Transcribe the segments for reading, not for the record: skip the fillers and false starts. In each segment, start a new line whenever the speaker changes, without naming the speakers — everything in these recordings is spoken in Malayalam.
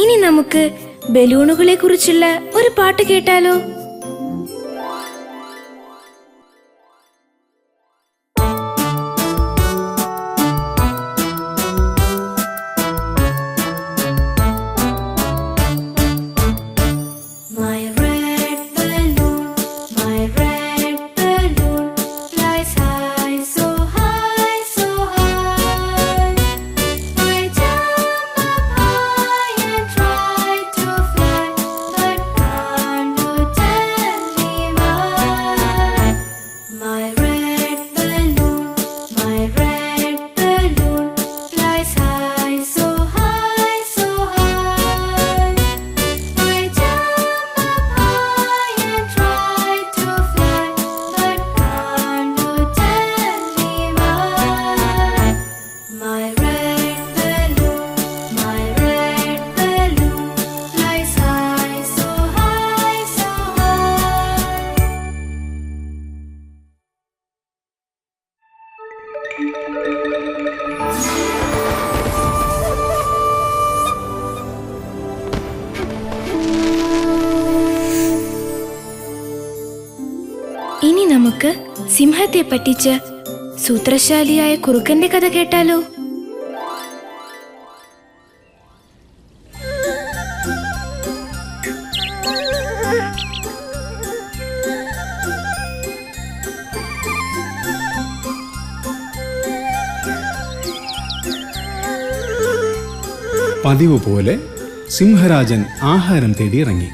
ഇനി നമുക്ക് ബലൂണുകളെ കുറിച്ചുള്ള ഒരു പാട്ട് കേട്ടാലോ? ഇനി നമുക്ക് സിംഹത്തെ പറ്റിച്ച സൂത്രശാലിയായ കുറുക്കന്റെ കഥ കേട്ടാലോ?
പതിവ് പോലെ സിംഹരാജൻ ആഹാരം തേടി ഇറങ്ങി.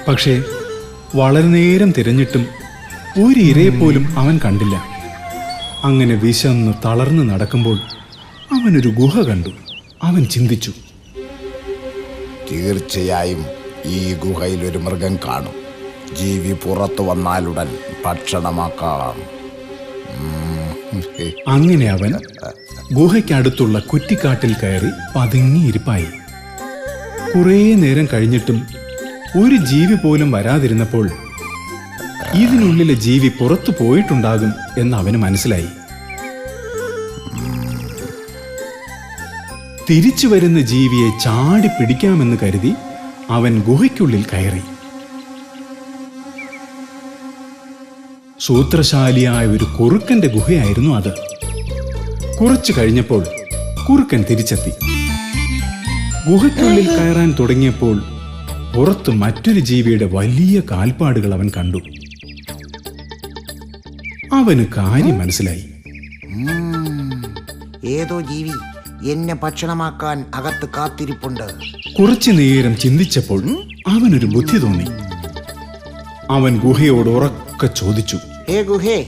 പക്ഷേ വളരെ നേരം തിരഞ്ഞിട്ടും ഒരു ഇരയെപ്പോലും അവൻ കണ്ടില്ല. അങ്ങനെ വിശന്ന് തളർന്നു നടക്കുമ്പോൾ അവനൊരു ഗുഹ കണ്ടു. അവൻ ചിന്തിച്ചു,
തീർച്ചയായും ഈ ഗുഹയിൽ ഒരു മൃഗം കാണും. ജീവി പുറത്തു വന്നാലുടൻ ഭക്ഷണമാക്കാം.
അങ്ങനെ അവൻ ഗുഹയ്ക്കടുത്തുള്ള കുറ്റിക്കാട്ടിൽ കയറി പതുങ്ങിയിരിപ്പായി. കുറേ നേരം കഴിഞ്ഞിട്ടും ഒരു ജീവി പോലും വരാതിരുന്നപ്പോൾ ഇതിനുള്ളിലെ ജീവി പുറത്തു പോയിട്ടുണ്ടാകും എന്ന് അവന് മനസ്സിലായി. തിരിച്ചു വരുന്ന ജീവിയെ ചാടി പിടിക്കാമെന്ന് കരുതി അവൻ ഗുഹയ്ക്കുള്ളിൽ കയറി. സൂത്രശാലിയായ ഒരു കുറുക്കന്റെ ഗുഹയായിരുന്നു അത്. കുറച്ചു കഴിഞ്ഞപ്പോൾ കുറുക്കൻ തിരിച്ചെത്തി. ഗുഹയ്ക്കുള്ളിൽ കയറാൻ തുടങ്ങിയപ്പോൾ പുറത്ത് മറ്റൊരു ജീവിയുടെ വലിയ കാൽപ്പാടുകൾ അവൻ കണ്ടു. അവന് കാര്യം മനസ്സിലായി.
ഏതോ ജീവി എന്നെ ഭക്ഷണമാക്കാൻ അകത്ത് കാത്തിരിപ്പുണ്ട്.
കുറച്ചു നേരം ചിന്തിച്ചപ്പോൾ അവനൊരു ബുദ്ധി തോന്നി. അവൻ ഗുഹയോട് ഉറക്കെ ചോദിച്ചു,
ഹേ ഗുഹേ,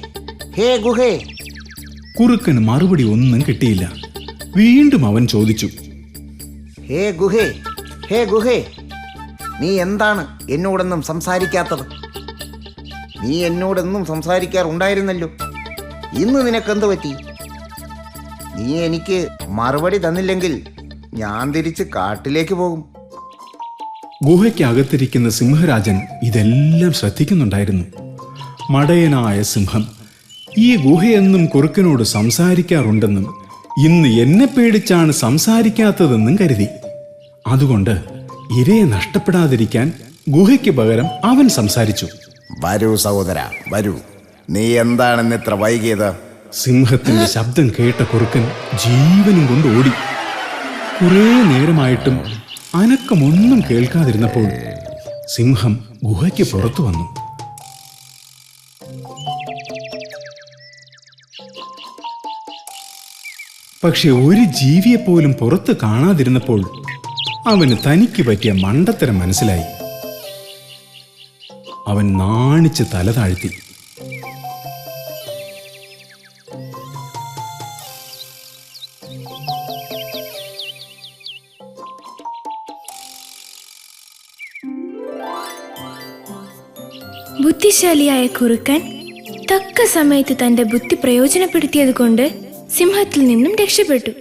ഹേ ഗുഹേ.
കുറുക്കന് മറുപടി ഒന്നും കിട്ടിയില്ല. വീണ്ടും അവൻ ചോദിച്ചു,
ഹേ ഗുഹേ, ഹേ ഗുഹേ, നീ എന്താണ് എന്നോടൊന്നും സംസാരിക്കാത്തത്? നീ എന്നോടൊന്നും സംസാരിക്കാറുണ്ടായിരുന്നല്ലോ. ഇന്ന് നിനക്കെന്ത് പറ്റി? നീ എനിക്ക് മറുപടി തന്നില്ലെങ്കിൽ ഞാൻ തിരിച്ച് കാട്ടിലേക്ക് പോകും.
ഗുഹയ്ക്കകത്തിരിക്കുന്ന സിംഹരാജൻ ഇതെല്ലാം ശ്രദ്ധിക്കുന്നുണ്ടായിരുന്നു. മടയനായ സിംഹം ഈ ഗുഹയെന്നും കുറുക്കനോട് സംസാരിക്കാറുണ്ടെന്നും ഇന്ന് എന്നെ പേടിച്ചാണ് സംസാരിക്കാത്തതെന്നും കരുതി. അതുകൊണ്ട് ഇരയെ നഷ്ടപ്പെടാതിരിക്കാൻ ഗുഹയ്ക്ക് പകരം അവൻ സംസാരിച്ചു.
വരൂ സഹോദര, വരൂ. നീ എന്താണെന്ന് ഇത്ര വൈകിയത്?
സിംഹത്തിന്റെ ശബ്ദം കേട്ട കുറുക്കൻ ജീവനും കൊണ്ട് ഓടി. കുറേ നേരമായിട്ടും അനക്കമൊന്നും കേൾക്കാതിരുന്നപ്പോൾ സിംഹം ഗുഹയ്ക്ക് പുറത്തു വന്നു. പക്ഷെ ഒരു ജീവിയെപ്പോലും പുറത്ത് കാണാതിരുന്നപ്പോൾ അവന് തനിക്ക് പറ്റിയ മണ്ടത്തരം മനസ്സിലായി. അവൻ നാണിച്ച് തല താഴ്ത്തി.
ബുദ്ധിശാലിയായ കുറുക്കൻ തക്ക സമയത്ത് തന്റെ ബുദ്ധി പ്രയോജനപ്പെടുത്തിയത് കൊണ്ട് സിംഹത്തിൽ നിന്നും രക്ഷപ്പെട്ടു.